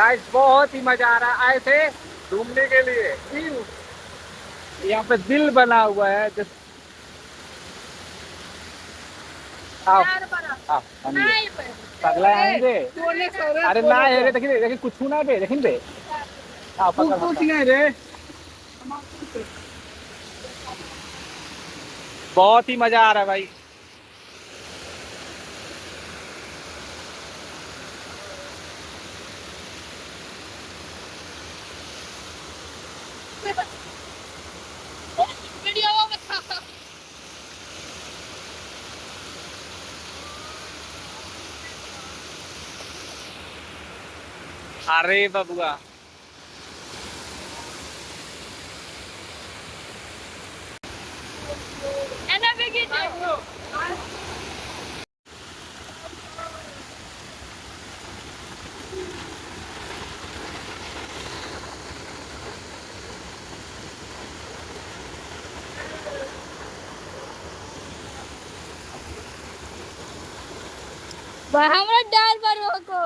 Guys बहुत ही मजा आ रहा है, आए थे घूमने के लिए। यहाँ पे दिल बना हुआ है जस्ट। आओ आओ पगला आएंगे। अरे ना है रे, देखिए देखिए कुछ ना बे, देखिए बे। आओ पकड़ कुछ नहीं रे। बहुत ही मजा आ रहा है भाई। अरे बबुआ हमरा डाल पर को